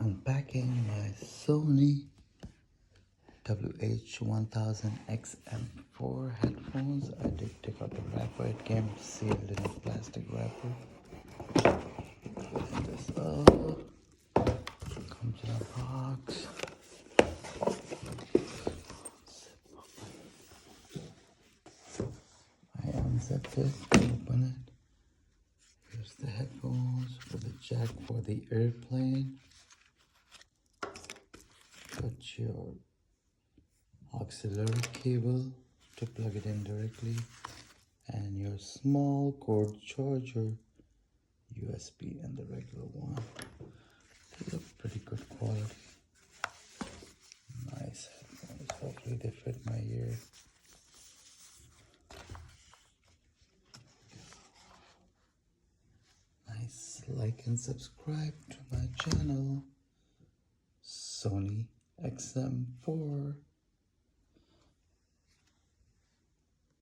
Unpacking my Sony WH-1000XM4 headphones. I did take out the wrapper. It came sealed in a plastic wrapper. Open this up. Comes in a box. I unzipped it. Open it. Here's the headphones with the jack for the airplane. Put your auxiliary cable to plug it in directly, and your small cord charger, USB, and the regular one. They look pretty good quality. Nice headphones. Hopefully they fit my ear. Nice. Like and subscribe to my channel, Sony XM4.